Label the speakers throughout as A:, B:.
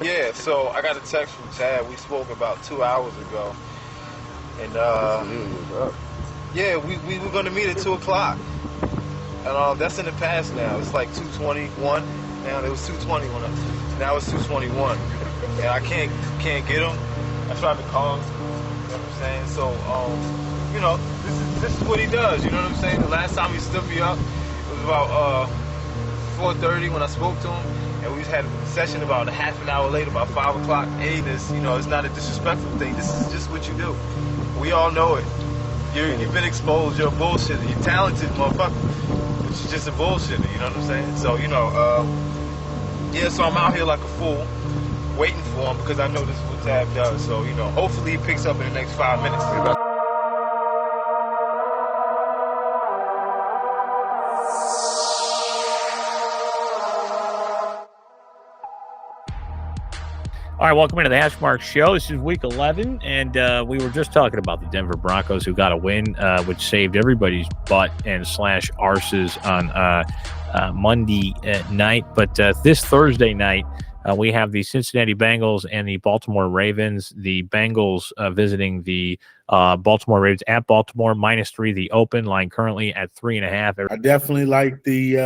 A: Yeah, so I got a text from Chad. We spoke about 2 hours ago. And, yeah, we were going to meet at 2 o'clock. And that's in the past now. It's like 2:21. Now it was 2:20 now it's 2:21. And I can't get him. I tried to call him. You know what I'm saying? So, this is what he does. You know what I'm saying? The last time he stood me up, it was about 4:30 when I spoke to him. And we had a session about a half an hour later, about 5 o'clock. Hey, it's not a disrespectful thing. This is just what you do. We all know it. You've been exposed. You're a bullshitter. You're talented, motherfucker. But you're just a bullshitter. You know what I'm saying? So, so I'm out here like a fool, waiting for him because I know this is what Tab does. So, hopefully he picks up in the next 5 minutes.
B: All right, welcome into the Hashmark Show. This is week 11, and we were just talking about the Denver Broncos who got a win, which saved everybody's butt and slash arses on Monday night. But this Thursday night, we have the Cincinnati Bengals and the Baltimore Ravens. The Bengals visiting the Baltimore Ravens at Baltimore, -3, the open line currently at 3.5.
C: I definitely like the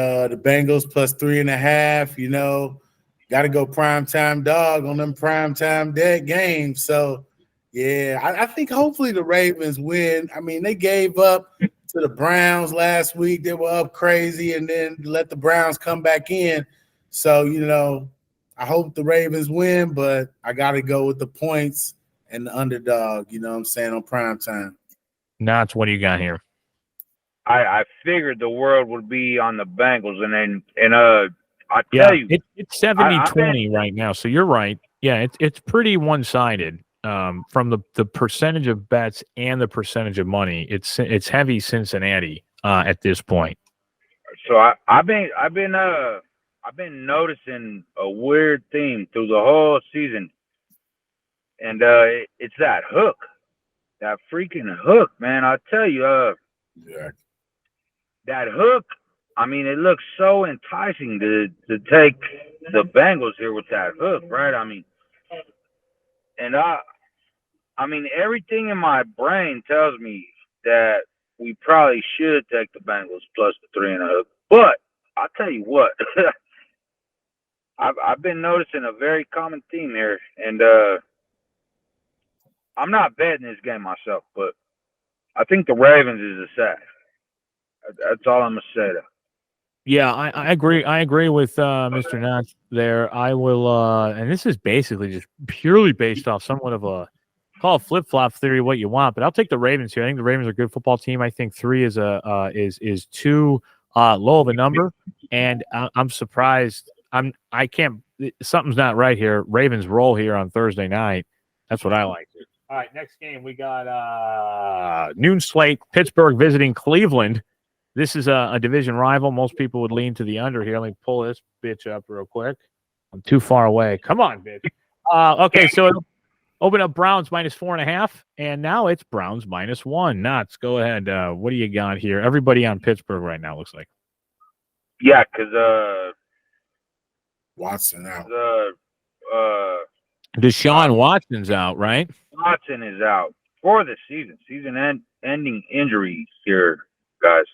C: Bengals plus 3.5, Got to go primetime dog on them primetime dead games. So, yeah, I think hopefully the Ravens win. I mean, they gave up to the Browns last week. They were up crazy and then let the Browns come back in. So, I hope the Ravens win, but I got to go with the points and the underdog, you know what I'm saying, on primetime.
B: Knotz, what do you got here?
D: I figured the world would be on the Bengals, I tell you,
B: it's 70-20 right now. So you're right. Yeah, it's pretty one-sided from the percentage of bets and the percentage of money. It's heavy Cincinnati at this point.
D: So I've been noticing a weird theme through the whole season, and it's that hook, that freaking hook, man. I tell you, that hook. I mean, it looks so enticing to take the Bengals here with that hook, right? I mean, everything in my brain tells me that we probably should take the Bengals plus the 3.5. But I'll tell you what, I've been noticing a very common theme here, and I'm not betting this game myself, but I think the Ravens is a sack. That's all I'm gonna say though.
B: Yeah, I agree. I agree with Mr. Knotz there. I will, and this is basically just purely based off somewhat of a call flip-flop theory, what you want. But I'll take the Ravens here. I think the Ravens are a good football team. I think 3 is too low of a number, and I'm surprised. Something's not right here. Ravens roll here on Thursday night. That's what I like. All right, next game we got noon slate. Pittsburgh visiting Cleveland. This is a division rival. Most people would lean to the under here. Let me pull this bitch up real quick. I'm too far away. Come on, bitch. Okay, so it'll open up Browns -4.5, and now it's Browns -1. Knotz, go ahead. What do you got here? Everybody on Pittsburgh right now looks like.
D: Yeah, because
C: Watson out.
B: Deshaun Watson's out, right?
D: Watson is out for the season-ending injuries here, guys.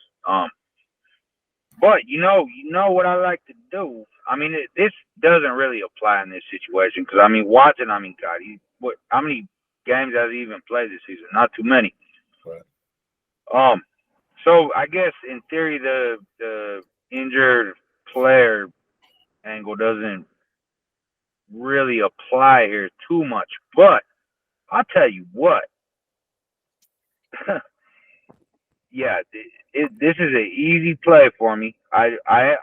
D: But you know what I like to do. I mean, this doesn't really apply in this situation because Watson. God, how many games has he even played this season? Not too many. Right. So I guess in theory the injured player angle doesn't really apply here too much. But I'll tell you what. Yeah. This is an easy play for me. I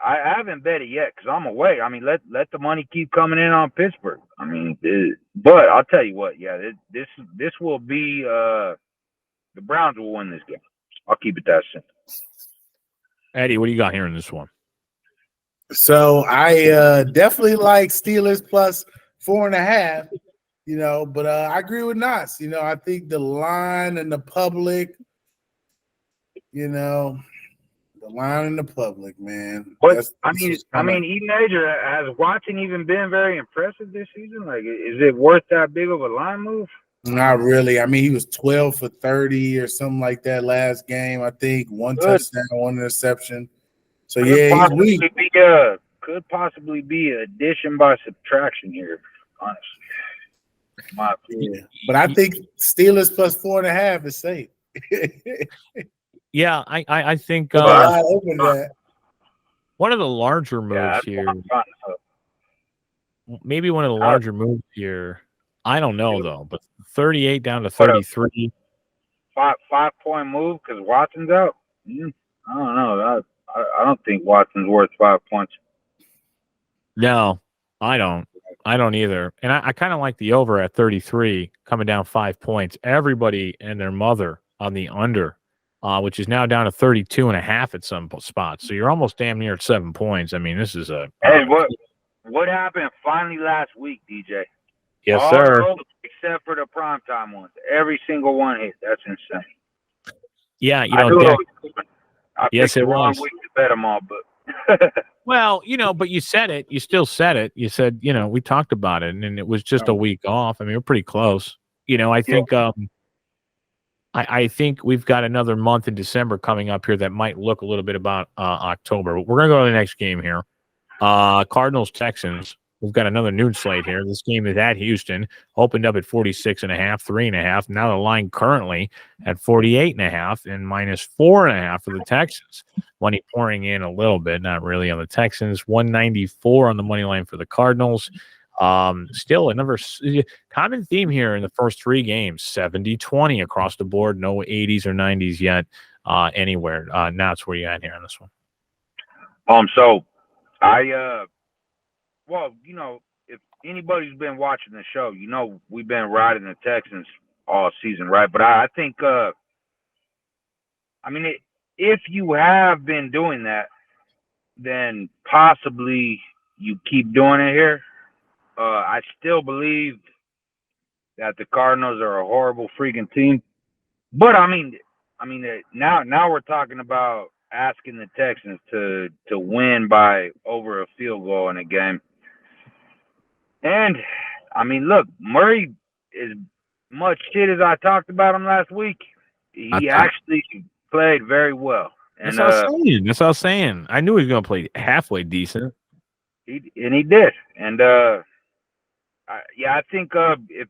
D: haven't bet it yet because I'm away. I mean, let the money keep coming in on Pittsburgh. But I'll tell you what. Yeah, this will be the Browns will win this game. I'll keep it that simple.
B: Eddie, what do you got here in this one?
C: So I definitely like Steelers plus 4.5. But I agree with Knotz. I think the line and the public. The line in the public, man.
D: But I mean, E Major, has Watson even been very impressive this season? Like, is it worth that big of a line move?
C: Not really. I mean, he was 12 for 30 or something like that last game. I think one touchdown, one interception. So he's weak.
D: Could possibly be addition by subtraction here, honestly. My opinion.
C: Yeah. But I think Steelers plus 4.5 is safe.
B: Yeah, I think one of the larger moves here. Maybe one of the larger moves here. I don't know though, but 38 down to 33.
D: 5-point move because Watson's out. I don't know. I don't think Watson's worth 5 points.
B: No, I don't. I don't either. And I kind of like the over at 33 coming down 5 points. Everybody and their mother on the under, which is now down to 32.5 at some spots. So you're almost damn near at 7 points. I mean, this is a.
D: Hey, what happened finally last week, DJ?
B: Yes, sir.
D: Except for the primetime ones. Every single one hit. That's insane.
B: Yeah, you know. Yes, it was.
D: Week to bet them all, but.
B: Well, but you said it. You still said it. You said, we talked about it, and it was just a week off. I mean, we're pretty close. I think I think we've got another month in December coming up here that might look a little bit about October. But we're going to go to the next game here. Cardinals-Texans. We've got another noon slate here. This game is at Houston. Opened up at 46.5, 3.5. Now the line currently at 48.5 and minus 4.5 for the Texans. Money pouring in a little bit, not really on the Texans. 194 on the money line for the Cardinals. Still another common theme here in the first three games, 70-20 across the board. No 80s or 90s yet anywhere. Knotz, where you at here on this one?
D: So well, if anybody's been watching the show, we've been riding the Texans all season, right? But I think, if you have been doing that, then possibly you keep doing it here. I still believe that the Cardinals are a horrible freaking team. But now we're talking about asking the Texans to win by over a field goal in a game. And look, Murray is much shit as I talked about him last week. He actually played very well. And,
B: that's what I was saying. I knew he was going to play halfway decent.
D: He did. And I think if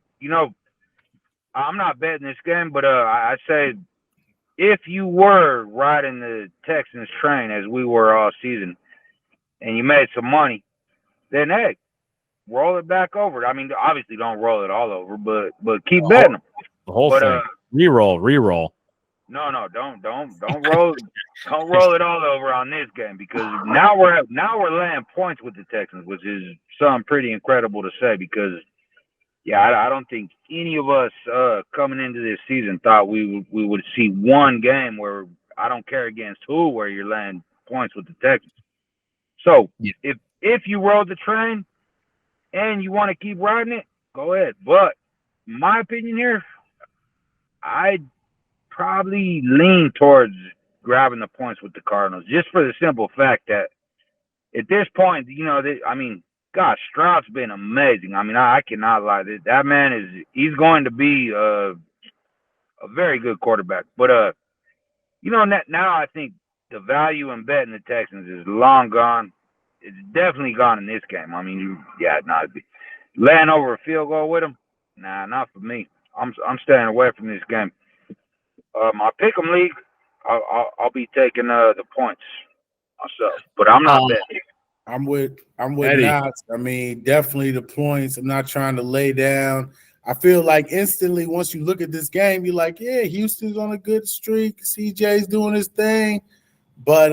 D: I'm not betting this game, but I say if you were riding the Texans train as we were all season, and you made some money, then hey, roll it back over. Obviously don't roll it all over, but keep betting them.
B: The whole thing. Reroll.
D: No, don't roll don't roll it all over on this game because now we're laying points with the Texans, which is something pretty incredible to say because I don't think any of us coming into this season thought we would see one game where I don't care against who where you're laying points with the Texans. So if you rode the train and you want to keep riding it, go ahead. But my opinion here, I'd probably lean towards grabbing the points with the Cardinals just for the simple fact that at this point, gosh, Stroud's been amazing. I cannot lie. That man he's going to be a very good quarterback. But, now I think the value in betting the Texans is long gone. It's definitely gone in this game. Laying over a field goal with him, nah, not for me. I'm staying away from this game. My pick'em league, I'll be taking the points myself, but I'm not betting.
C: I'm with Knotz. Definitely the points. I'm not trying to lay down. I feel like instantly once you look at this game, you're like, yeah, Houston's on a good streak. CJ's doing his thing. But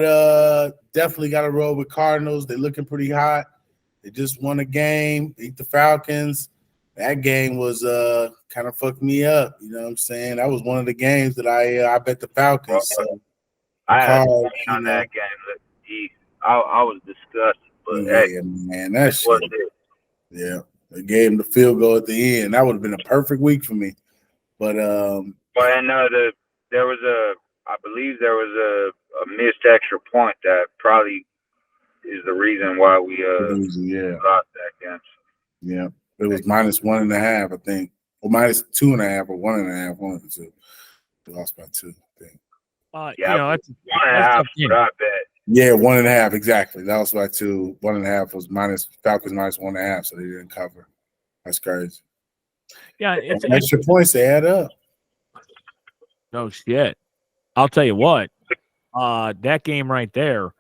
C: definitely got to roll with Cardinals. They're looking pretty hot. They just won a game, beat the Falcons. That game was kind of fucked me up. You know what I'm saying? That was one of the games that I bet the Falcons. So
D: I had on that game. I was disgusted. But
C: yeah, man, that shit. Yeah, they gave him the field goal at the end. That would have been a perfect week for me. But
D: there was I believe there was missed extra point that probably is the reason why we lost that game.
C: Yeah, it was -1.5, I think, or -2.5, or 1.5, one of the two. We lost by 2, I think.
B: That's
D: 1.5. But I bet.
C: Yeah, 1.5 exactly. That was by 2. 1.5 was Falcons -1.5, so they didn't cover. That's crazy.
B: Yeah, it's
C: extra points. They add up.
B: No shit. I'll tell you what. That game right there.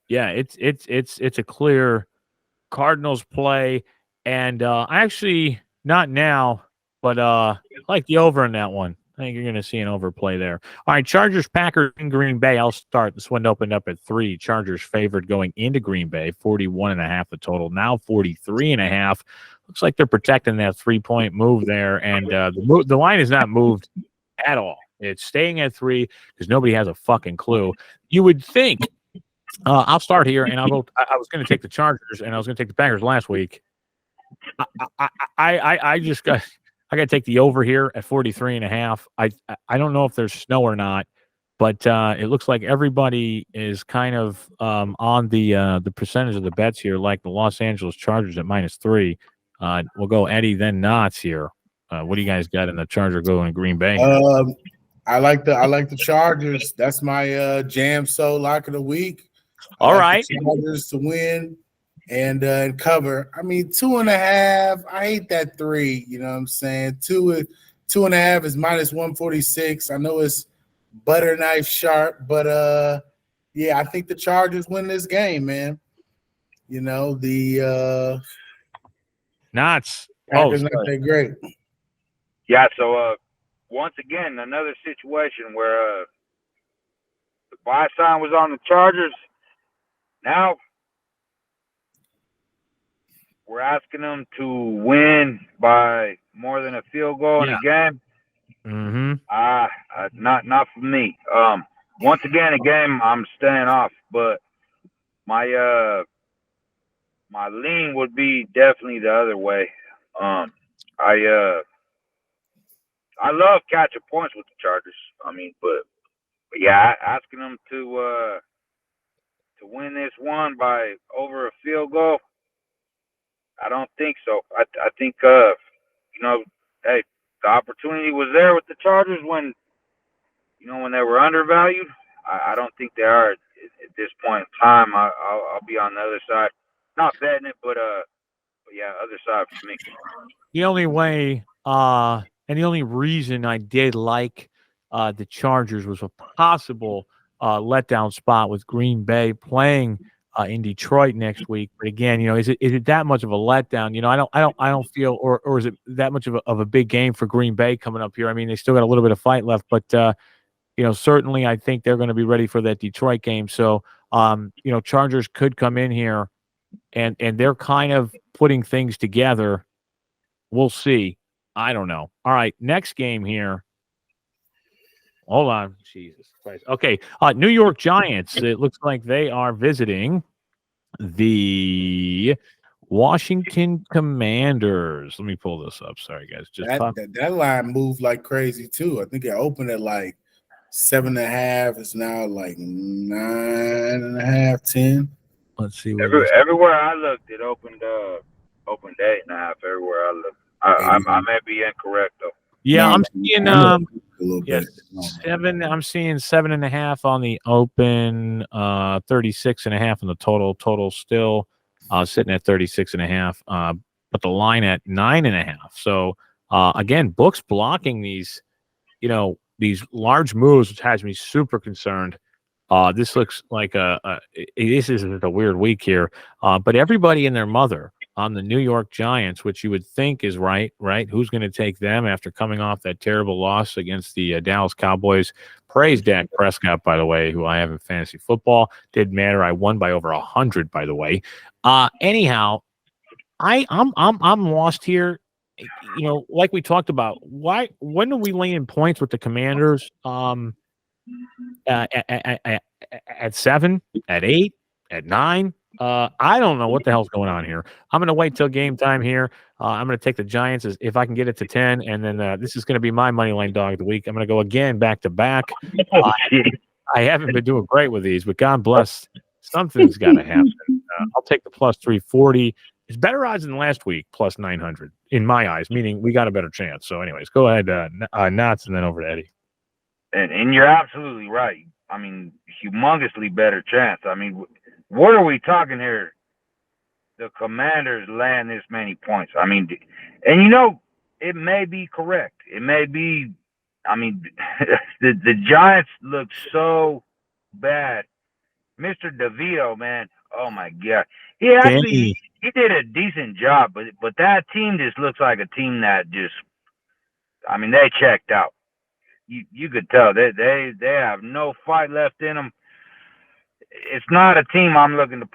B: Yeah, it's a clear Cardinals play, and actually not now, but I like the over in that one. I think you're going to see an overplay there. All right, Chargers, Packers in Green Bay. I'll start. This one opened up at 3. Chargers favored going into Green Bay, 41.5 the total. Now 43.5. Looks like they're protecting that 3-point move there, and the line is not moved at all. It's staying at 3 because nobody has a fucking clue. You would think. I'll start here, and I was going to take the Chargers, and I was going to take the Packers last week. I just got. I got to take the over here at 43.5. I don't know if there's snow or not, but it looks like everybody is kind of on the percentage of the bets here, like the Los Angeles Chargers at -3. We'll go Eddie, then Knotz here. What do you guys got in the Charger going to Green Bay?
C: I like the Chargers. That's my jam lock of the week.
B: All right,
C: Chargers to win and cover. I mean, 2.5. I hate that 3. You know what I'm saying? 2.5 is -146. I know it's butter knife sharp, but yeah, I think the Chargers win this game, man. You know, the
B: Knotz.
C: Packers not that great.
D: Yeah, so once again, another situation where the buy sign was on the Chargers. Now we're asking them to win by more than a field goal in a game.
B: Mm-hmm.
D: Not for me. Once again, a game I'm staying off, but my lean would be definitely the other way. I love catching points with the Chargers. I mean, but yeah, asking them to win this one by over a field goal, I don't think so. I think hey, the opportunity was there with the Chargers when they were undervalued. I don't think they are at this point in time. I'll be on the other side, not betting it, but yeah, other side for me.
B: The only way, and the only reason I did like the Chargers was a possible letdown spot with Green Bay playing in Detroit next week. But again, is it that much of a letdown? I don't feel, or is it that much of a big game for Green Bay coming up here? I mean, they still got a little bit of fight left, but certainly I think they're going to be ready for that Detroit game. So, Chargers could come in here and they're kind of putting things together. We'll see. I don't know. All right, next game here. Hold on. Jesus Christ. Okay, New York Giants. It looks like they are visiting the Washington Commanders. Let me pull this up. Sorry, guys.
C: That line moved like crazy, too. I think it opened at like 7.5. It's now like 9.5, 10.
B: Let's see.
D: Everywhere I looked, it opened 8.5. Everywhere I looked. I may be incorrect, though.
B: Yeah, I'm seeing 7. I'm seeing 7.5 on the open, 36.5 on the total. Total still sitting at 36.5. But the line at 9.5. So again, books blocking these, these large moves, which has me super concerned. This looks like this is a weird week here. But everybody and their mother on the New York Giants, which you would think is right? Who's going to take them after coming off that terrible loss against the Dallas Cowboys? Praise Dak Prescott, by the way, who I have in fantasy football. Didn't matter. I won by over 100, by the way. Anyhow, I'm lost here. Like we talked about, when do we lay in points with the Commanders? At 7, at 8, at 9. I don't know what the hell's going on here. I'm going to wait till game time here. I'm going to take the Giants if I can get it to 10, and then this is going to be my money line dog of the week. I'm going to go again back to back. I haven't been doing great with these, but God bless. Something's got to happen. I'll take the plus 340. It's better odds than last week, plus 900 in my eyes, meaning we got a better chance. So, anyways, go ahead, Knotz, and then over to Eddie.
D: And you're absolutely right. I mean, humongously better chance. I mean, what are we talking here? The Commanders land this many points. I mean, and it may be correct. It may be. I mean, the Giants look so bad. Mr. DeVito, man, oh my God, he did a decent job, but that team just looks like a team that just, I mean, they checked out. You could tell they have no fight left in them. It's not a team I'm looking to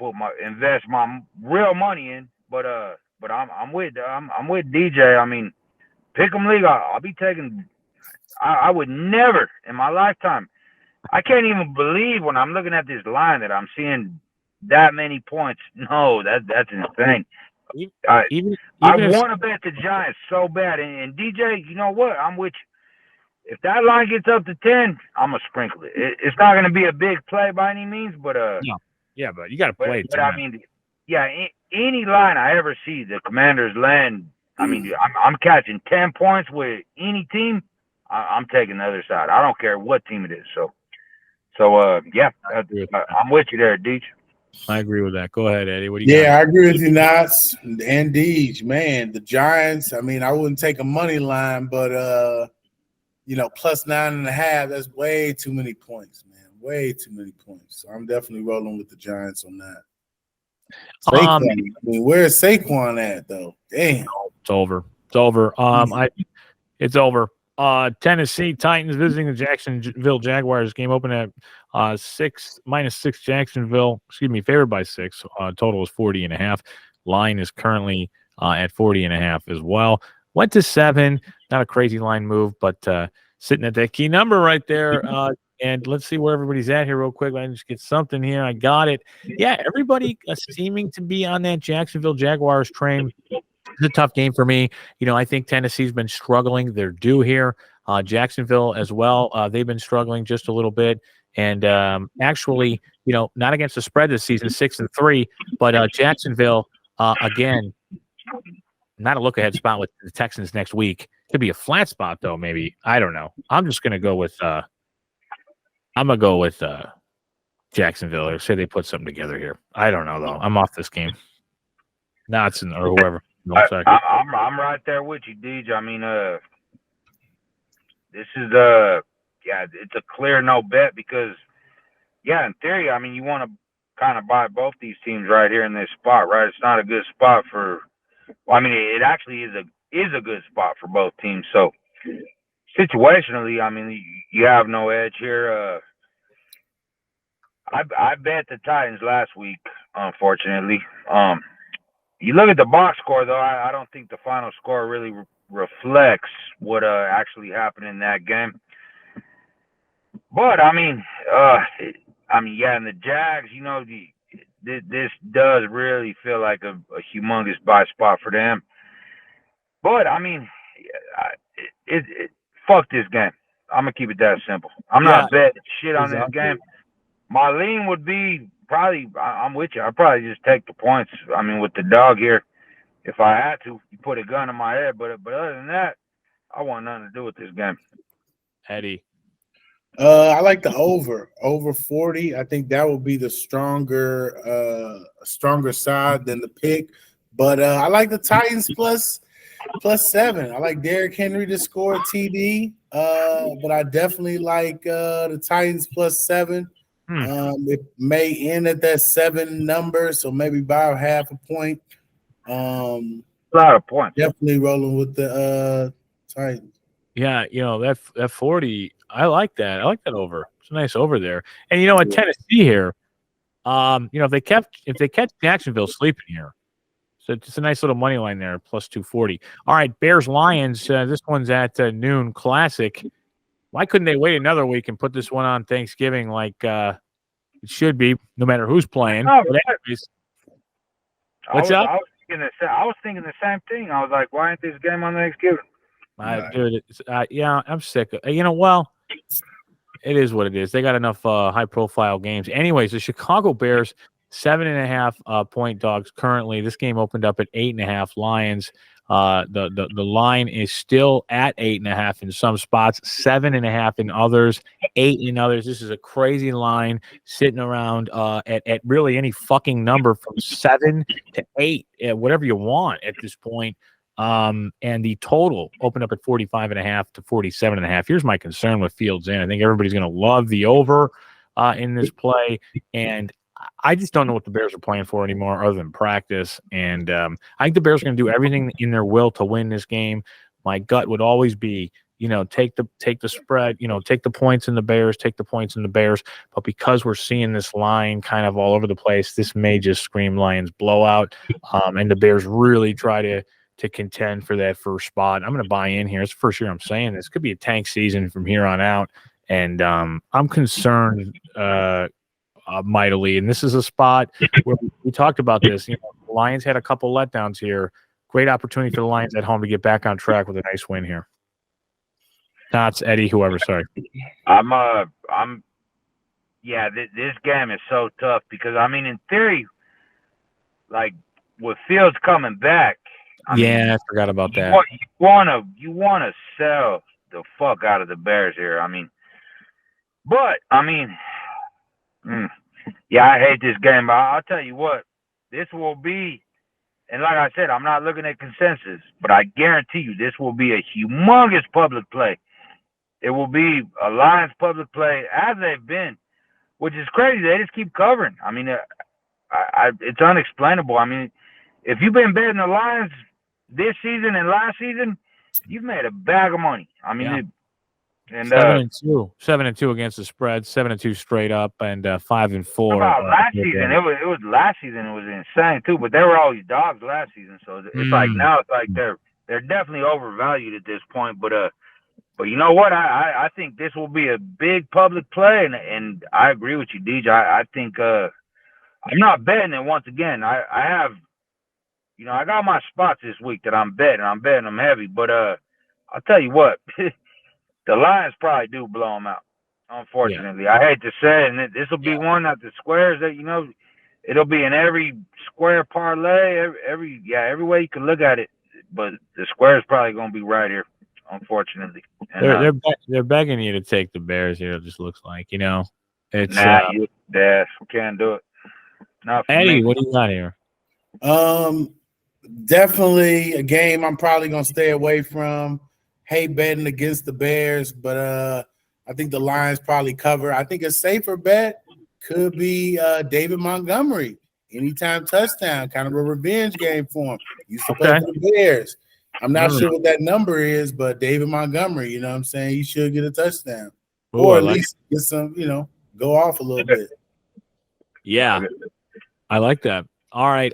D: invest my real money in, but I'm with DJ. I mean, Pick'em League, I'll be taking. I would never in my lifetime. I can't even believe when I'm looking at this line that I'm seeing that many points. No, that's insane. I want to bet the Giants so bad, and DJ, you know what? I'm with you. If that line gets up to 10, I'm gonna sprinkle it. It's not gonna be a big play by any means, but
B: yeah, but you got to play it.
D: But I mean, yeah, any line I ever see the Commanders land, I mean, I'm catching 10 points with any team. I'm taking the other side. I don't care what team it is. So yeah, I'm with you there, Deej.
B: I agree with that. Go ahead, Eddie. What do you got?
C: Yeah, I agree with you, Knotz and Deej. Man, the Giants. I mean, I wouldn't take a money line, but plus 9.5. That's way too many points, man. Way too many points. So I'm definitely rolling with the Giants on that. Saquon. I mean, where's Saquon at though? Damn,
B: it's over. It's over. It's over. Tennessee Titans visiting the Jacksonville Jaguars. Game open at -6 Jacksonville. Favored by 6. Total is 40.5. Line is currently at 40.5 as well. Went to 7. Not a crazy line move, but sitting at that key number right there. And let's see where everybody's at here real quick. Let me just get something here. I got it. Yeah, everybody seeming to be on that Jacksonville Jaguars train. It's a tough game for me. I think Tennessee's been struggling. They're due here. Jacksonville as well. They've been struggling just a little bit. And actually, not against the spread this season, 6-3. But Jacksonville, again, not a look-ahead spot with the Texans next week. Could be a flat spot, though, maybe. I don't know. I'm just going to go with Jacksonville or say they put something together here. I don't know, though. I'm off this game. Knotz or whoever. No,
D: I'm right there with you, Deej. I mean, this is it's a clear no bet because, in theory, I mean, you want to kind of buy both these teams right here in this spot, right? It's not a good spot for. Well, I mean, it actually is a good spot for both teams. So, situationally, I mean, you have no edge here. I bet the Titans last week, unfortunately. You look at the box score, though, I don't think the final score really reflects what actually happened in that game. But, I mean, and the Jags, this does really feel like a humongous buy spot for them. But, I mean, fuck this game. I'm going to keep it that simple. I'm not betting shit on this game. My lean would be probably, I'm with you. I'd probably just take the points. I mean, with the dog here, if I had to, you put a gun in my head. But other than that, I want nothing to do with this game.
B: Eddie.
C: I like the over 40. I think that will be the stronger side than the pick. But I like the Titans plus 7. I like Derrick Henry to score a TD. But I definitely like the Titans plus 7. It may end at that 7 number, so maybe by half a point.
D: A lot of points.
C: Definitely rolling with the Titans.
B: Yeah, that 40, I like that. I like that over. It's a nice over there. And at Tennessee here, if they catch Jacksonville sleeping here, so it's a nice little money line there, plus 240. All right, Bears Lions. This one's at noon. Classic. Why couldn't they wait another week and put this one on Thanksgiving like it should be, no matter who's playing?
D: Oh,
B: but anyways, what's up?
D: I was thinking the same thing. I was like, why ain't this game on Thanksgiving?
B: Dude, I'm sick of it is what it is. They got enough high-profile games. Anyways, the Chicago Bears 7.5 point dogs currently. This game opened up at 8.5. Lions. The line is still at 8.5 in some spots, 7.5 in others, 8 in others. This is a crazy line sitting around at really any fucking number from 7 to 8, whatever you want at this point. And the total opened up at 45.5 to 47.5. Here's my concern with Fields in. I think everybody's going to love the over in this play, and I just don't know what the Bears are playing for anymore other than practice. And I think the Bears are going to do everything in their will to win this game. My gut would always be, take the spread, take the points in the Bears, take the points in the Bears. But because we're seeing this line kind of all over the place, this may just scream Lions blowout. And the Bears really try to contend for that first spot. I'm going to buy in here. It's the first year I'm saying this. Could be a tank season from here on out. And I'm concerned mightily. And this is a spot where we talked about this. The Lions had a couple letdowns here. Great opportunity for the Lions at home to get back on track with a nice win here. Knotz, Eddie, whoever. Sorry.
D: This game is so tough because in theory, like with Fields coming back.
B: I forgot about that.
D: You wanna sell the fuck out of the Bears here. I hate this game, but I'll tell you what, this will be, and like I said, I'm not looking at consensus, but I guarantee you this will be a humongous public play. It will be a Lions public play, as they've been, which is crazy. They just keep covering. It's unexplainable. If you've been betting the Lions this season and last season, you've made a bag of money.
B: 7-2 against the spread, 7-2 straight up, and 5-4.
D: About last season, it was last season. It was insane too, but they were always dogs last season. So it's like now it's like they're definitely overvalued at this point. But you know what? I think this will be a big public play, and I agree with you, DJ. I think I'm not betting it once again. I have, I got my spots this week that I'm betting. I'm betting them heavy, but I'll tell you what. The Lions probably do blow them out, unfortunately. Yeah. I hate to say it, and this will be one that the squares that, it'll be in every square parlay, every way you can look at it. But the square is probably going to be right here, unfortunately. And,
B: they're begging you to take the Bears here, it just looks like, It's,
D: we can't do it. Not for
B: Eddie,
D: me.
B: what do you got here?
C: Definitely a game I'm probably going to stay away from. Hate betting against the Bears, but I think the Lions probably cover. I think a safer bet could be David Montgomery. Anytime touchdown, kind of a revenge game for him. Used to play for the Bears. I'm not sure what that number is, but David Montgomery, you know what I'm saying? He should get a touchdown. Or at least get some, go off a little bit.
B: Yeah, I like that. All right.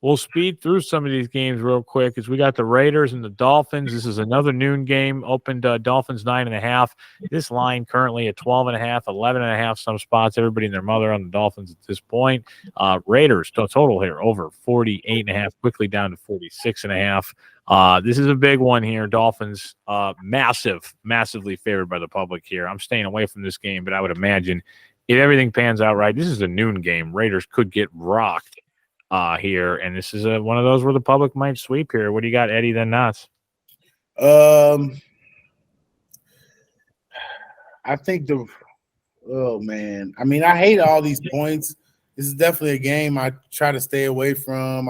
B: We'll speed through some of these games real quick because we got the Raiders and the Dolphins. This is another noon game. Opened Dolphins 9.5. This line currently at 12.5, 11.5. Some spots. Everybody and their mother on the Dolphins at this point. Raiders total here over 48.5, quickly down to 46.5. This is a big one here. Dolphins massively favored by the public here. I'm staying away from this game, but I would imagine if everything pans out right, this is a noon game. Raiders could get rocked here, and this is one of those where the public might sweep here. What do you got, Eddie, then Knotz?
C: I think I hate all these points. This is definitely a game I try to stay away from.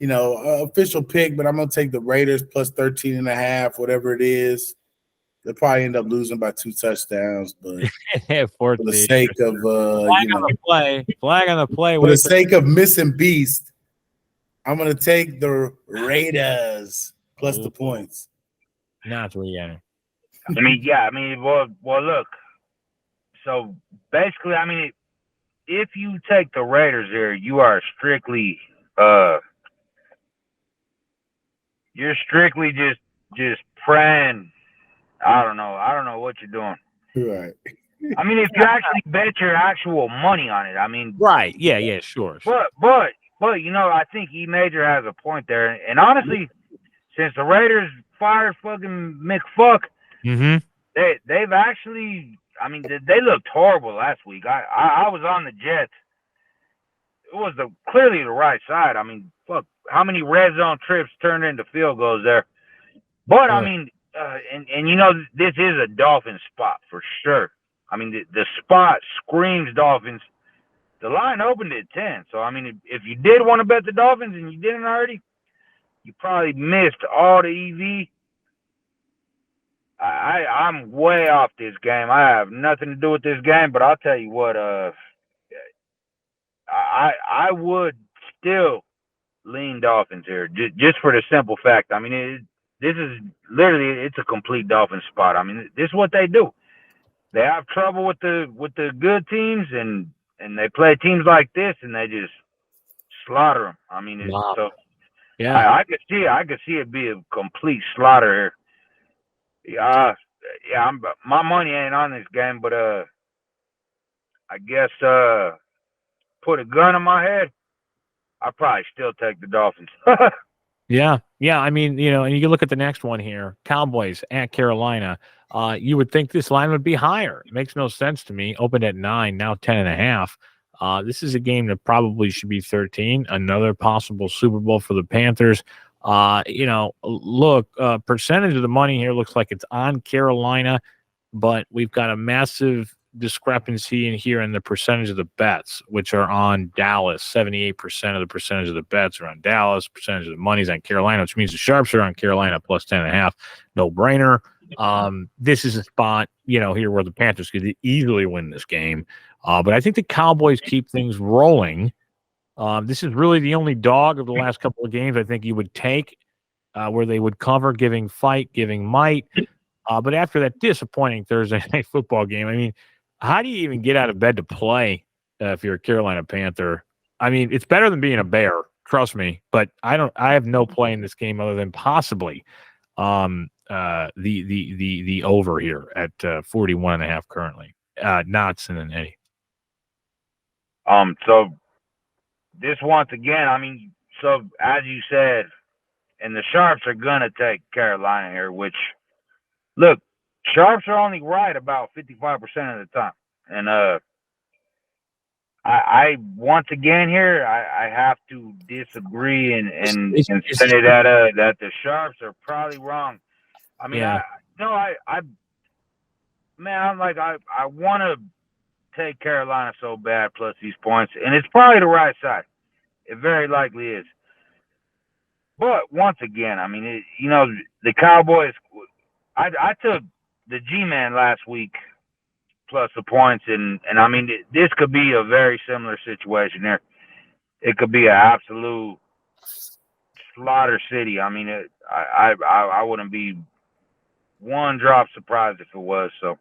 C: Official pick, but I'm going to take the Raiders plus 13.5, whatever it is. They'll probably end up losing by 2 touchdowns, but for the sake of
B: flag on the play.
C: For the sake of missing beast, I'm gonna take the Raiders plus the points.
B: Not really.
D: Well, look. So basically, if you take the Raiders here, you are strictly just praying. I don't know what you're doing.
C: Right.
D: If you actually bet your actual money on it,
B: right. Yeah, sure.
D: But I think E Major has a point there. And honestly, since the Raiders fired fucking McFuck, they've actually I mean, they looked horrible last week. I was on the Jets. It was clearly the right side. I mean, fuck, how many red zone trips turned into field goals there? But I mean, and you know, this is a Dolphins spot for sure. I mean, the spot screams Dolphins. The line opened at 10, so I mean, if you did want to bet the Dolphins and you didn't already, you probably missed all the EV. I'm way off this game. I have nothing to do with this game, but I'll tell you what, I would still lean Dolphins here, just for the simple fact. I mean, this is literally, it's a complete Dolphins spot. I mean, this is what they do. They have trouble with the good teams, and they play teams like this, and they just slaughter them. I mean, so yeah, I could see it be a complete slaughter here. Yeah, my money ain't on this game, but I guess put a gun in my head, I'd probably still take the Dolphins.
B: Yeah. I mean, you know, and you can look at the next one here, Cowboys at Carolina. You would think this line would be higher. It makes no sense to me. Opened at 9, now 10.5. This is a game that probably should be 13. Another possible Super Bowl for the Panthers. You know, look, percentage of the money here looks like it's on Carolina, but we've got a massive discrepancy in here in the percentage of the bets, which are on Dallas. 78% of the percentage of the bets are on Dallas. Percentage of the money's on Carolina, which means the sharps are on Carolina plus 10.5. No brainer. This is a spot, you know, here where the Panthers could easily win this game. But I think the Cowboys keep things rolling. This is really the only dog of the last couple of games I think you would take, where they would cover, giving fight, giving might. But after that disappointing Thursday night football game, I mean, how do you even get out of bed to play if you're a Carolina Panther? I mean, it's better than being a Bear, trust me. But I have no play in this game other than possibly the over here at 41.5 currently. Knotz and then Eddie.
D: So this once again, I mean, so as you said, and the sharps are gonna take Carolina here, which, look, sharps are only right about 55% of the time. And I once again here, I have to disagree and say that the sharps are probably wrong. I mean, yeah. I'm like, I want to take Carolina so bad plus these points, and it's probably the right side. It very likely is. But once again, I mean, you know, the Cowboys, I took the G-Man last week plus the points, and I mean, this could be a very similar situation here. It could be an absolute slaughter city. I mean, I wouldn't be one drop surprised if it was. So,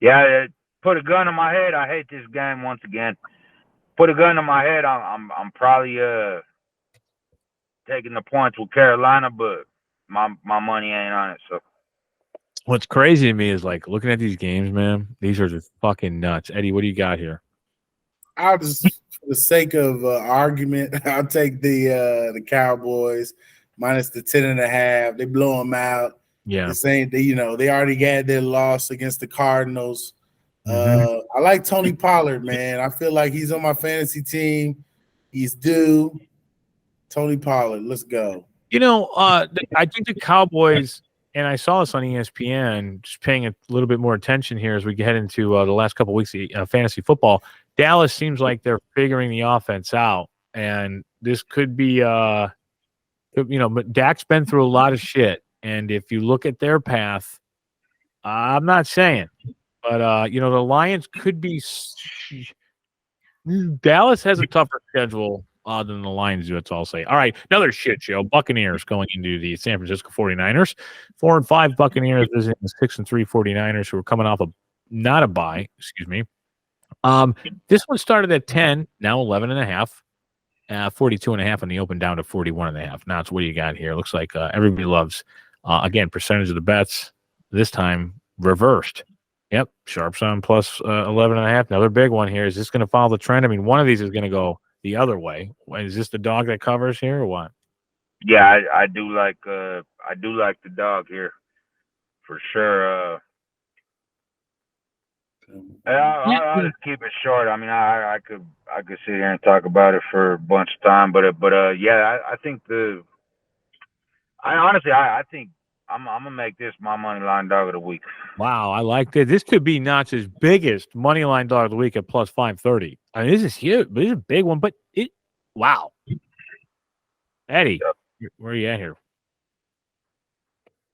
D: yeah, put a gun in my head. I hate this game once again. Put a gun in my head. I'm probably taking the points with Carolina, but my money ain't on it. So.
B: What's crazy to me is, like, looking at these games, man, these are just fucking nuts. Eddie, what do you got here?
C: I'll just, for the sake of argument, I'll take the Cowboys minus the 10.5. They blow them out.
B: Yeah.
C: This ain't, you know, they already had their loss against the Cardinals. I like Tony Pollard, man. I feel like he's on my fantasy team. He's due. Tony Pollard, let's go.
B: You know, I think the Cowboys, and I saw this on ESPN, just paying a little bit more attention here as we head into the last couple of weeks of fantasy football. Dallas seems like they're figuring the offense out, and this could be, you know, Dak's been through a lot of shit, and if you look at their path, I'm not saying, but, you know, the Lions could be – Dallas has a tougher schedule than the Lions do, that's all I'll say. All right, another shit show. Buccaneers going into the San Francisco 49ers. 4-5 Buccaneers visiting the 6-3 49ers, who are coming off not a bye, excuse me. This one started at 10, now 11.5. 42.5 on the open, down to 41.5. Now it's what do you got here? Looks like everybody loves, again, percentage of the bets, this time reversed. Yep, sharps on plus 11.5. Another big one here. Is this going to follow the trend? I mean, one of these is going to go the other way. Is this the dog that covers here or what?
D: Yeah, I do like the dog here for sure. I'll just keep it short. I mean, I could sit here and talk about it for a bunch of time, but yeah, I think I think I'm gonna make this my money line dog of the week.
B: Wow, I like that. This could be Knotz's biggest money line dog of the week at plus 530. I mean, this is huge. This is a big one, but wow. Eddie, where are you at here?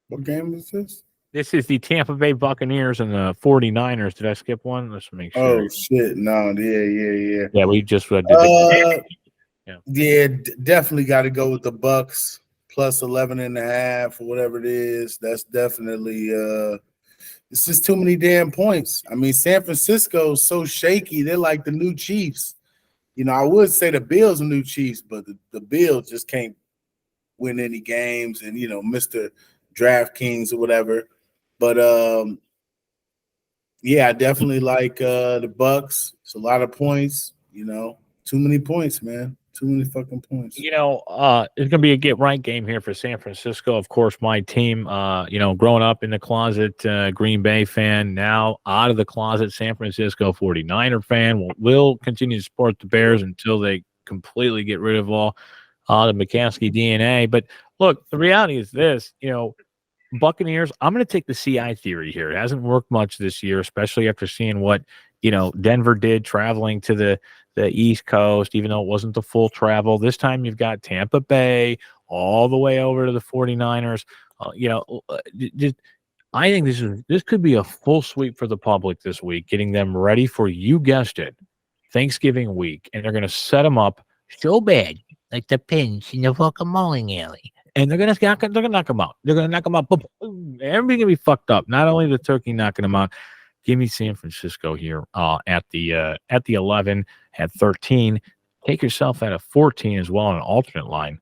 C: What game is this?
B: This is the Tampa Bay Buccaneers and the 49ers. Did I skip one? Let's make sure.
C: Oh, shit. No, yeah.
B: Yeah, we just did
C: yeah, definitely got to go with the Bucks plus 11.5 or whatever it is. That's definitely it's just too many damn points. I mean, San Francisco is so shaky. They're like the new Chiefs. You know, I would say the Bills are new Chiefs, but the Bills just can't win any games and, you know, Mr. DraftKings or whatever. But yeah, I definitely like the Bucks. It's a lot of points, you know. Too many points, man. Too many fucking points.
B: You know, it's gonna be a get right game here for San Francisco. Of course, my team, you know, growing up in the closet, Green Bay fan, now out of the closet, San Francisco 49er fan. Will continue to support the Bears until they completely get rid of all the McCaskey DNA. But look, the reality is this, you know, Buccaneers, I'm going to take the CI theory here. It hasn't worked much this year, especially after seeing what, you know, Denver did traveling to the East Coast, even though it wasn't the full travel. This time you've got Tampa Bay all the way over to the 49ers. You know, I think this could be a full sweep for the public this week, getting them ready for, you guessed it, Thanksgiving week. And they're going to set them up so bad, like the pins in the fucking bowling alley. And they're gonna knock them out. They're gonna knock them out. Everybody's gonna be fucked up. Not only the turkey knocking them out. Give me San Francisco here at the 11, at 13. Take yourself at a 14 as well on an alternate line.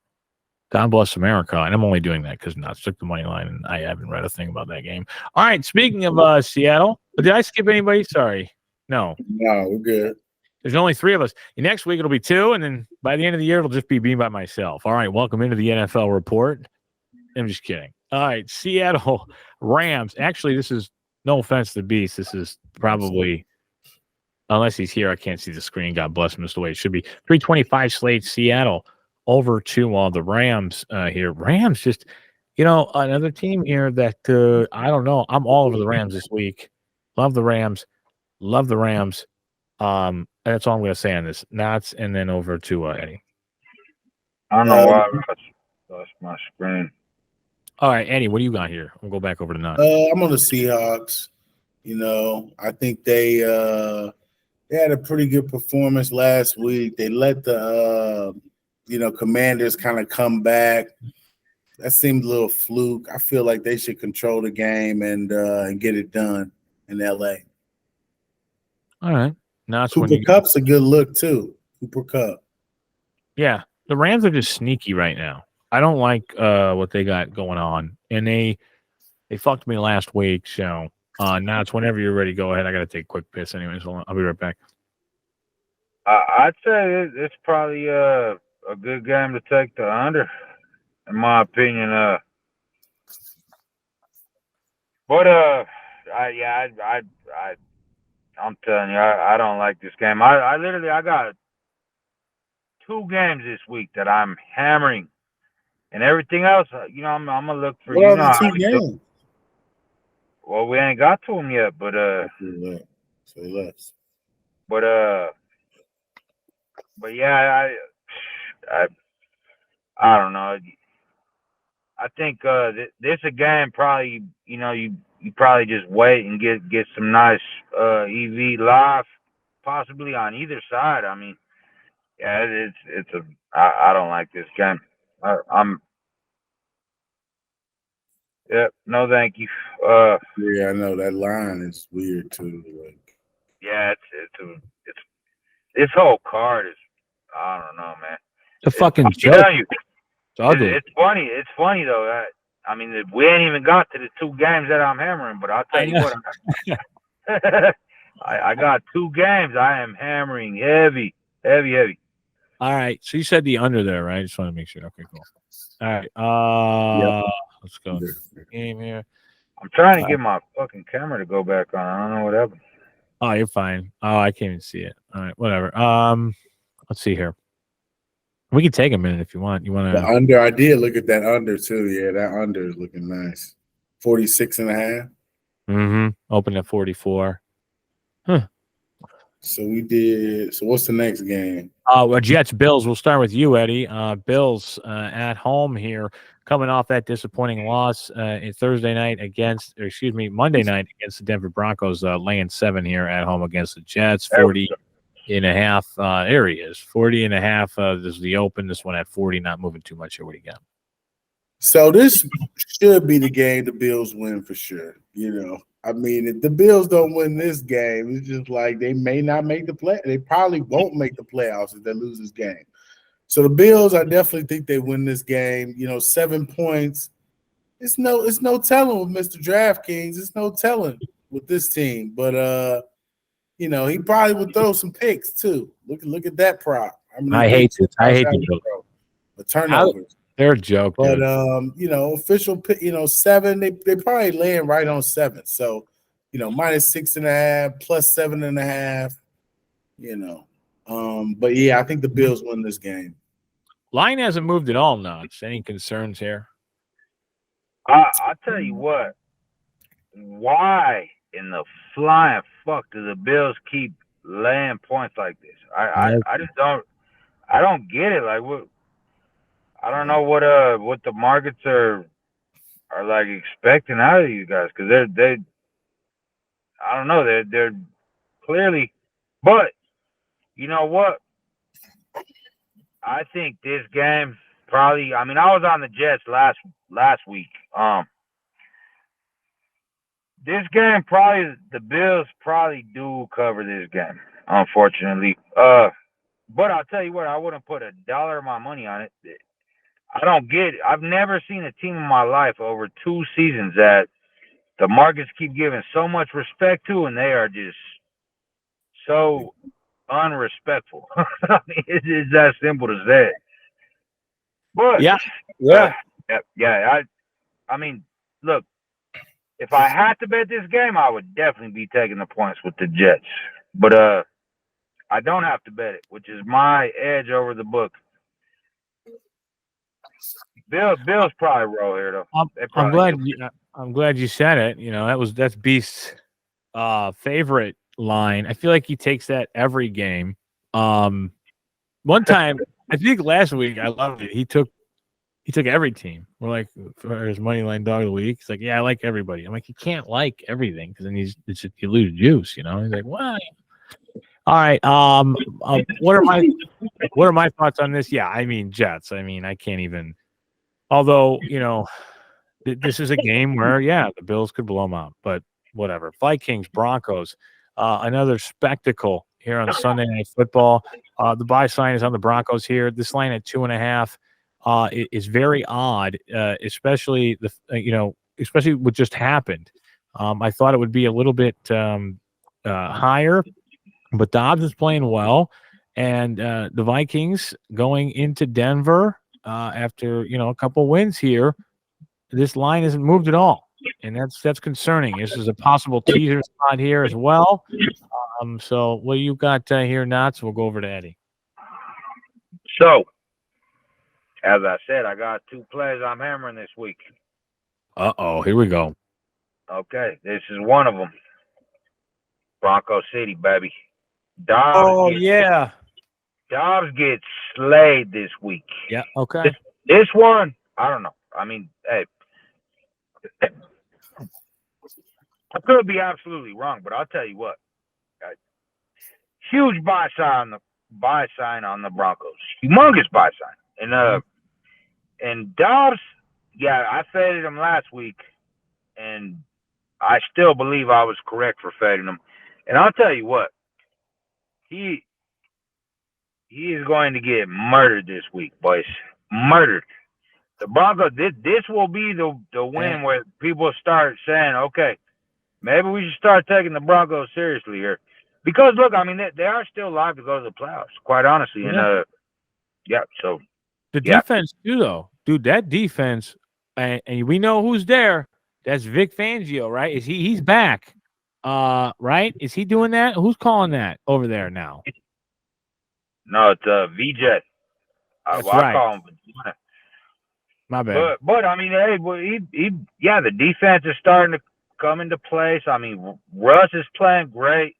B: God bless America. And I'm only doing that because Knott's took the money line, and I haven't read a thing about that game. All right. Speaking of Seattle, did I skip anybody? Sorry. No,
C: we're good.
B: There's only 3 of us. Next week, it'll be 2, and then by the end of the year, it'll just be me by myself. All right, welcome into the NFL report. I'm just kidding. All right, Seattle Rams. Actually, this is, no offense to Beast, this is probably, unless he's here, I can't see the screen. God bless him. It's the way it should be. 325 slate, Seattle over to the Rams here. Rams just, you know, another team here that, I don't know. I'm all over the Rams this week. Love the Rams. Love the Rams. That's all I'm going to say on this. Knots, and then over to Eddie.
D: I don't know why I lost my screen.
B: All right, Eddie, what do you got here? We'll go back over to Knots.
C: I'm on the Seahawks. You know, I think they had a pretty good performance last week. They let the Commanders kind of come back. That seemed a little fluke. I feel like they should control the game and get it done in LA.
B: All right.
C: Cooper Kupp's a good look too. Cooper Kupp.
B: Yeah, the Rams are just sneaky right now. I don't like what they got going on, and they fucked me last week. So now it's whenever you're ready, go ahead. I got to take a quick piss, anyways. So I'll be right back.
D: I'd say it's probably a good game to take the under, in my opinion. I'm telling you, I don't like this game. I got 2 games this week that I'm hammering, and everything else, you know, I'm gonna look for.
C: What are the 2 games?
D: Well, we ain't got to them yet, but
C: say less.
D: But yeah, I don't know. I think this a game probably, you know, you probably just wait and get some nice EV live, possibly on either side. I mean, yeah, I don't like this game. No, thank you.
C: Yeah, I know that line is weird too. Like,
D: yeah, it's this whole card is, I don't know, man.
B: It's a fucking joke. It's ugly.
D: It's funny. It's funny though. I mean, we ain't even got to the 2 games that I'm hammering, but I'll tell you what. I got 2 games. I am hammering heavy.
B: All right. So you said the under there, right? Just want to make sure. Okay, cool. All right. Let's go. Game here.
D: I'm trying to get my fucking camera to go back on. I don't know what happened.
B: Oh, you're fine. Oh, I can't even see it. All right, whatever. Let's see here. We can take a minute if you want. You want
C: The
B: to?
C: under, I did look at that under too. Yeah, that under is looking nice. 46.5.
B: Open at 44. Huh.
C: So we did. So what's the next game?
B: Well, Jets Bills. We'll start with you, Eddie. Bills at home here, coming off that disappointing loss Monday night against the Denver Broncos, laying 7 here at home against the Jets. 40.5. There he is. 40.5. This is the open. This one at 40. Not moving too much here. What do you got?
C: So this should be the game the Bills win for sure. You know, I mean, if the Bills don't win this game, it's just like they may not make the play. They probably won't make the playoffs if they lose this game. So the Bills, I definitely think they win this game. You know, 7 points. It's no telling with Mr. DraftKings. It's no telling with this team. But you know, he probably would throw some picks too. Look at that prop.
B: I hate it. I hate the
C: turnovers.
B: They're a joke,
C: but
B: dude.
C: you know, official pick, you know, 7. They probably laying right on 7. So, you know, -6.5, +7.5. You know, but yeah, I think the Bills win this game.
B: Line hasn't moved at all, Knotz. Any concerns here?
D: I'll tell you what. Why in the flying fuck do the Bills keep laying points like this? I just don't. I don't get it. Like what? I don't know what the markets are like expecting out of you guys, because they I don't know, they're clearly, but you know what? I think this game probably, I mean, I was on the Jets last week. This game probably, the Bills probably do cover this game, unfortunately. But I'll tell you what, I wouldn't put $1 of my money on it. I don't get it. I've never seen a team in my life over 2 seasons that the markets keep giving so much respect to, and they are just so unrespectful. I mean, it's that simple to say. But
B: yeah.
D: I mean, look, if I had to bet this game, I would definitely be taking the points with the Jets. But I don't have to bet it, which is my edge over the book. Bills probably roll here though.
B: I'm glad you said it. You know, that's Beast's favorite line. I feel like he takes that every game. One time, I think last week, I loved it. He took every team. We're like, for his money line dog of the week. He's like, yeah, I like everybody. I'm like, you can't like everything because then you lose juice. You know. He's like, why? All right. What are my thoughts on this? Yeah, I mean, Jets. I mean, I can't even. Although, you know, this is a game where, yeah, the Bills could blow them out, but whatever. Vikings, Broncos, another spectacle here on Sunday Night Football. The buy sign is on the Broncos here. This line at 2.5 is very odd, especially especially what just happened. I thought it would be a little bit higher, but Dobbs is playing well, and the Vikings going into Denver. After a couple wins here, this line hasn't moved at all, and that's concerning. This is a possible teaser spot here as well. So what you got here, Knotz? We'll go over to Eddie.
D: So, as I said, I got 2 plays I'm hammering this week.
B: Here we go.
D: Okay, this is one of them. Bronco City, baby. Dobbs gets slayed this week.
B: Yeah, okay.
D: This one, I don't know. I mean, hey, I could be absolutely wrong, but I'll tell you what. Huge buy sign on the Broncos. Humongous buy sign. And Dobbs, yeah, I faded him last week, and I still believe I was correct for fading him. And I'll tell you what. He is going to get murdered this week, boys. Murdered. The Broncos, this will be the win where people start saying, okay, maybe we should start taking the Broncos seriously here. Because, look, I mean, they are still live to go to the playoffs, quite honestly. And, so.
B: The defense, too, though. Dude, that defense, and we know who's there. That's Vic Fangio, right? He's back. Right? Is he doing that? Who's calling that over there now?
D: No, it's VJ.
B: That's
D: I
B: right.
D: call him.
B: My bad.
D: But I mean, hey, well, yeah, the defense is starting to come into place. I mean, Russ is playing great.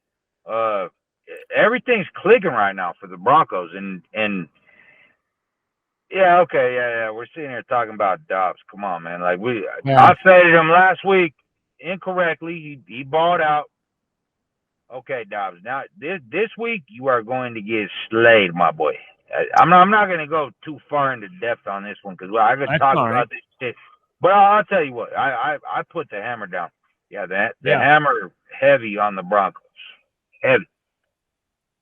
D: Everything's clicking right now for the Broncos, and yeah, okay, yeah. We're sitting here talking about Dobbs. Come on, man. Like I faded him last week incorrectly. He balled out. Okay, Dobbs. Now this week you are going to get slayed, my boy. I'm not going to go too far into depth on this one because I could talk about this shit. But I'll tell you what, I put the hammer down. Yeah, the hammer heavy on the Broncos. Heavy.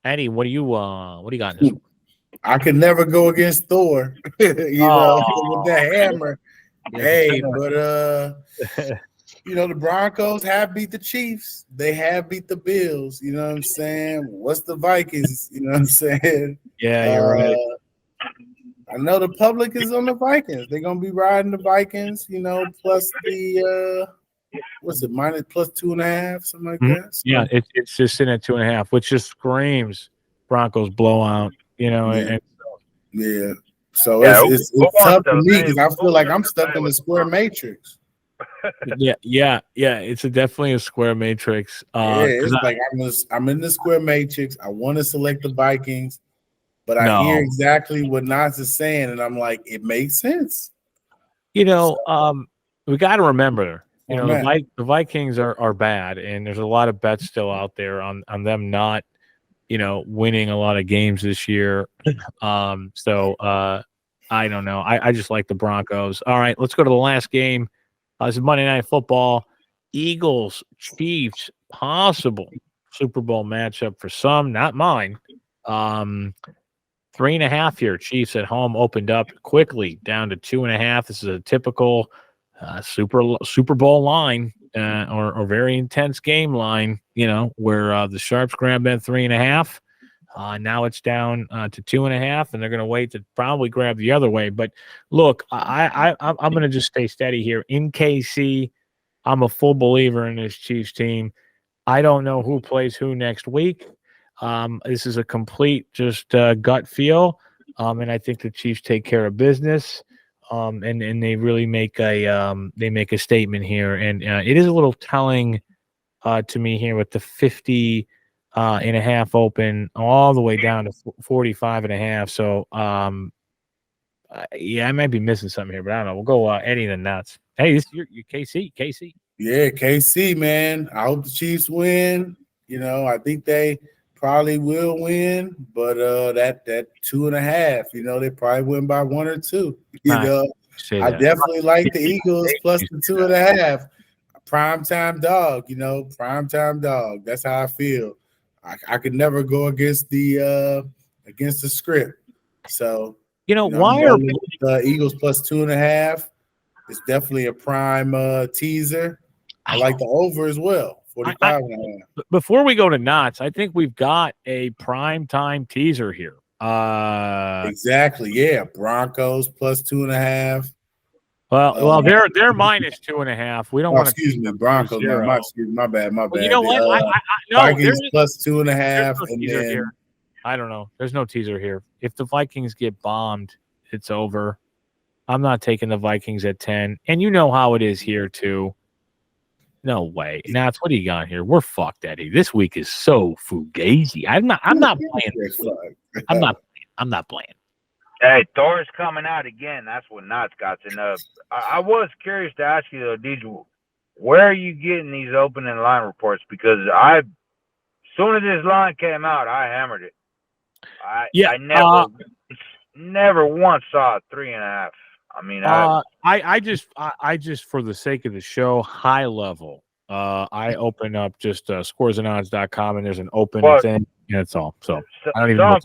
B: Eddie, what do you got in this one?
C: I could never go against Thor, know, with that hammer. Hey, but the Broncos have beat the Chiefs. They have beat the Bills. You know what I'm saying? What's the Vikings? You know what I'm saying?
B: Yeah, you're right.
C: I know the public is on the Vikings. They're gonna be riding the Vikings. Plus the what's it, minus plus 2.5, something like that. So,
B: yeah, it's just sitting at 2.5, which just screams Broncos blowout. And
C: so it's tough for me because I feel like I'm stuck in the square matrix.
B: Yeah. It's definitely a square matrix.
C: It's like I'm in the square matrix. I want to select the Vikings, but I hear exactly what Knotz is saying, and I'm like, it makes sense.
B: We got to remember, the Vikings are bad, and there's a lot of bets still out there on them not, winning a lot of games this year. So I don't know. I just like the Broncos. All right, let's go to the last game. This is Monday Night Football. Eagles, Chiefs, possible Super Bowl matchup for some, not mine. 3.5 here. Chiefs at home opened up quickly down to 2.5. This is a typical Super Bowl line or very intense game line, where the Sharps grabbed that 3.5. Now it's down to 2.5, and they're going to wait to probably grab the other way. But look, I'm going to just stay steady here. In KC, I'm a full believer in this Chiefs team. I don't know who plays who next week. This is a complete just gut feel, and I think the Chiefs take care of business. And they really make a statement here, and it is a little telling to me here with the 50.5 open all the way down to 45.5. So I might be missing something here, but I don't know. We'll go Eddie and the Knotz. Hey, this is your KC.
C: Yeah, KC, man. I hope the Chiefs win. I think they probably will win, but that 2.5, they probably win by 1 or 2. I definitely like the Eagles plus the 2.5. Primetime dog, primetime dog. That's how I feel. I could never go against the script. So
B: why are
C: the Eagles plus 2.5? It's definitely a prime teaser. I like the over as well. 45.5.
B: Before we go to Knotz, I think we've got a prime time teaser here.
C: Exactly. Yeah. Broncos plus 2.5.
B: Well, they're minus 2.5. We don't want to.
C: Excuse me, Broncos. My bad.
B: Well, you know what?
C: Vikings plus 2.5. And then
B: here. I don't know. There's no teaser here. If the Vikings get bombed, it's over. I'm not taking the Vikings at 10. And you know how it is here too. No way. Knotz, what do you got here? We're fucked, Eddie. This week is so fugazi. I'm not playing this week. I'm not playing.
D: Hey, Thor's coming out again. That's what Knotz got. And I was curious to ask you though, where are you getting these opening line reports? Because as soon as this line came out, I hammered it. I never once saw a 3.5. I mean,
B: I just for the sake of the show, high level. I open up just scoresandodds.com and there's an open thing. And that's all. So I don't even know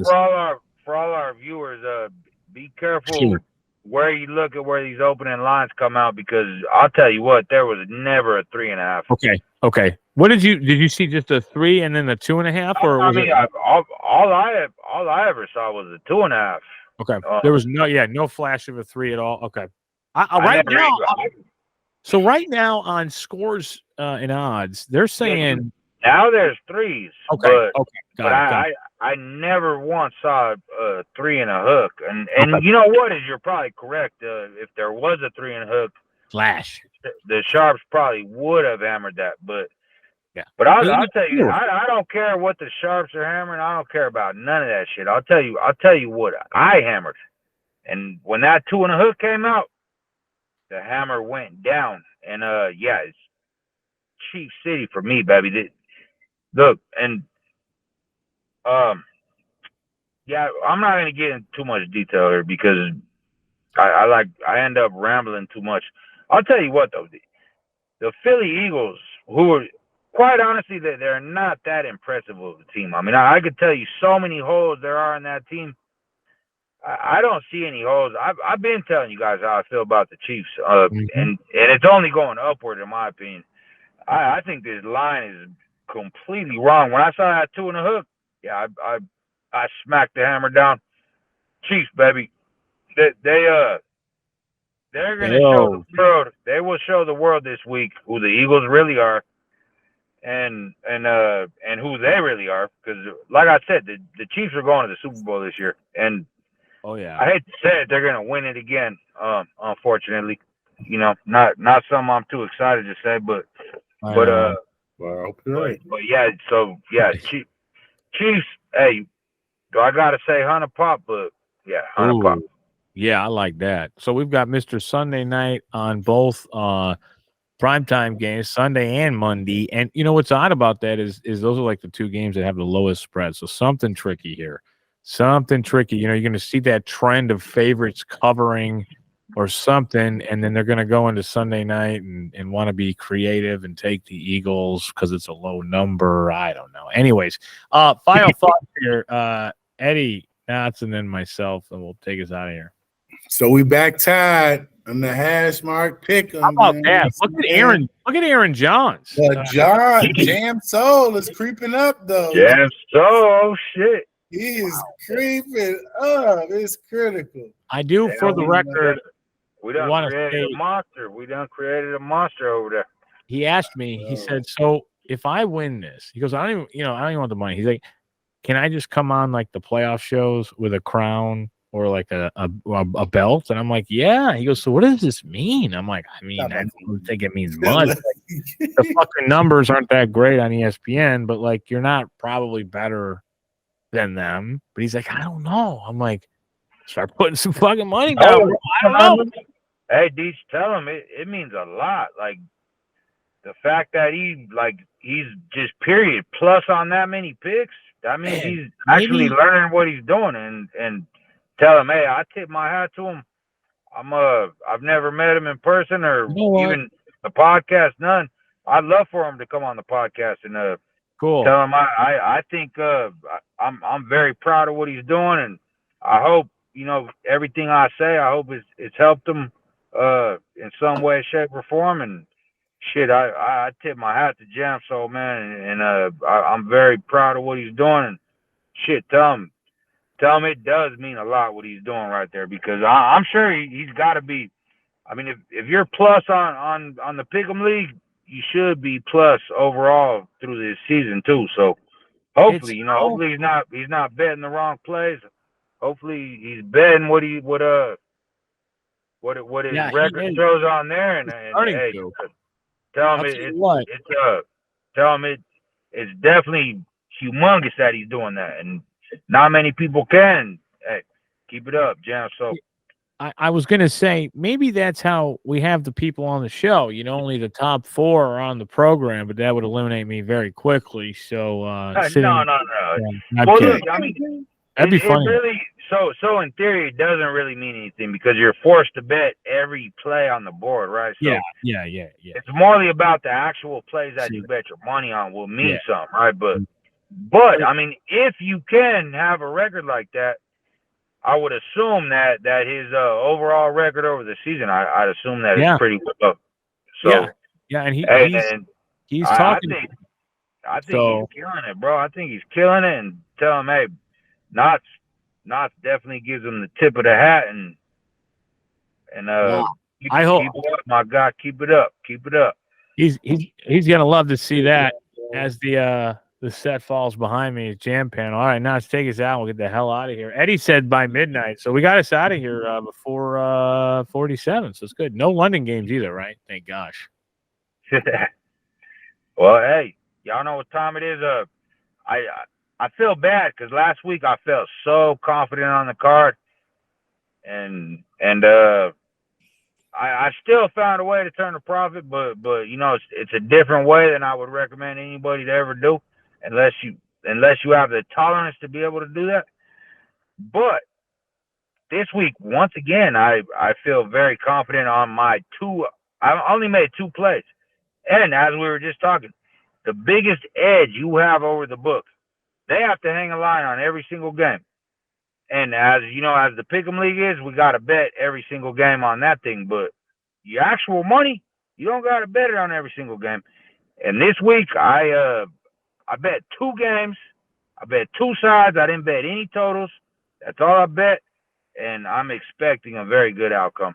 D: for all our viewers, be careful where you look at where these opening lines come out, because I'll tell you what, there was never a 3.5.
B: Okay. What did you see? Just a 3 and then the 2.5, or
D: all I ever saw was a 2.5.
B: Okay, there was no flash of a 3 at all. Okay, right now on Scores and Odds, they're saying
D: Now there's threes.
B: Okay.
D: But I never once saw a 3 and a hook. And you know what? You're probably correct. If there was a 3 and a hook,
B: flash.
D: The Sharps probably would have hammered that. But
B: yeah.
D: But I'll tell you, I don't care what the Sharps are hammering. I don't care about none of that shit. I'll tell you what I hammered. And when that 2 and a hook came out, the hammer went down. And it's Chief City for me, baby. Look, and I'm not gonna get into too much detail here because I end up rambling too much. I'll tell you what though, the Philly Eagles, who are quite honestly, they're not that impressive of a team. I mean, I could tell you so many holes there are in that team. I don't see any holes. I've been telling you guys how I feel about the Chiefs, and it's only going upward in my opinion. I think this line is completely wrong. When I saw that 2 and a hook, I smacked the hammer down. Chiefs, baby. They're gonna show the world. They will show the world this week who the Eagles really are, and who they really are. Because, like I said, the Chiefs are going to the Super Bowl this year, and I hate to say it, they're gonna win it again. Unfortunately, not something I'm too excited to say, but Chiefs. Hey, do I gotta say 100 pop? But 100 pop.
B: Yeah, I like that. So we've got Mr. Sunday night on both primetime games, Sunday and Monday. And you know what's odd about that is those are like the 2 games that have the lowest spread. So something tricky here. Something tricky. You're going to see that trend of favorites covering or something, and then they're going to go into Sunday night and want to be creative and take the Eagles because it's a low number. I don't know. Anyways, final thoughts here. Eddie Knotz and then myself, and we'll take us out of here.
C: So we back tied on the Hashmark pick.
B: How about that? Look at Aaron. Look at Aaron Johns.
C: Jam Soul is creeping up though.
D: Jam Soul, oh shit.
C: He is creeping up. It's critical.
B: I do, for the record.
D: We done created a monster. We done created a monster over there.
B: He asked me. He said, "So if I win this," he goes, "I don't even want the money." He's like, "Can I just come on like the playoff shows with a crown or like a belt?" And I'm like, "Yeah." He goes, "So what does this mean?" I'm like, I don't think it means much. Like, the fucking numbers aren't that great on ESPN, but like you're not probably better than them." But he's like, "I don't know." I'm like, "Start putting some fucking money down." I don't know.
D: Hey, Deech, tell him it means a lot. Like the fact that he's just period plus on that many picks. That means he's actually learning what he's doing, and tell him, hey, I tip my hat to him. I've never met him in person or even the podcast, none. I'd love for him to come on the podcast and
B: cool.
D: Tell him I think I'm very proud of what he's doing, and I hope everything I say. I hope it's helped him in some way, shape, or form. And shit, I tip my hat to Jam Soul, man, and I'm very proud of what he's doing. And shit, tell him it does mean a lot what he's doing right there, because I'm sure he's got to be. I mean, if you're plus on the Pick'em League, you should be plus overall through this season too. So hopefully, hopefully he's not betting the wrong plays. Hopefully he's betting what his record shows on there, and hey, tell him it's definitely humongous that he's doing that, and not many people can. Hey, keep it up, Jam. So
B: I was gonna say maybe that's how we have the people on the show. Only the top 4 are on the program, but that would eliminate me very quickly. So
D: no.
B: Well, look, I mean, that'd be funny.
D: Really, so in theory, it doesn't really mean anything because you're forced to bet every play on the board, right? So
B: yeah.
D: It's morely about the actual plays that you bet your money on will mean something, right? But I mean, if you can have a record like that, I would assume that his overall record over the season, I'd assume that it's pretty good. So
B: and he's talking.
D: I think he's killing it, bro. I think he's killing it, and tell him, hey, Knotz definitely gives him the tip of the hat, and
B: I hope,
D: keep it up, my God, keep it up.
B: He's gonna love to see that. as the set falls behind me, jam panel. All right, now let's take us out. We'll get the hell out of here. Eddie said by midnight, so we got us out of here before 47. So it's good. No London games either, right? Thank gosh.
D: Well, hey, y'all know what time it is. I feel bad because last week I felt so confident on the card, and I still found a way to turn a profit, but you know it's a different way than I would recommend anybody to ever do, unless you have the tolerance to be able to do that. But this week, once again, I feel very confident on my two. I only made 2 plays, and as we were just talking, the biggest edge you have over the book, they have to hang a line on every single game. And as you know, as the Pick'em League is, we got to bet every single game on that thing. But your actual money, you don't got to bet it on every single game. And this week, I bet 2 games. I bet 2 sides. I didn't bet any totals. That's all I bet. And I'm expecting a very good outcome.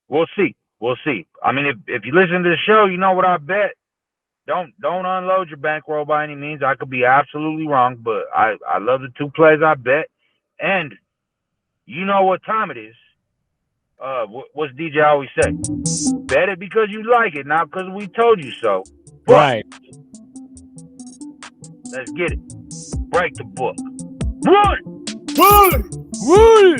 D: We'll see. We'll see. I mean, if you listen to the show, you know what I bet. Don't unload your bankroll by any means. I could be absolutely wrong, but I love the 2 plays I bet. And you know what time it is. What's DJ always say? Bet it because you like it, not because we told you so. But
B: Right.
D: Let's get it. Break the book. Run!
C: Run!
B: Woo!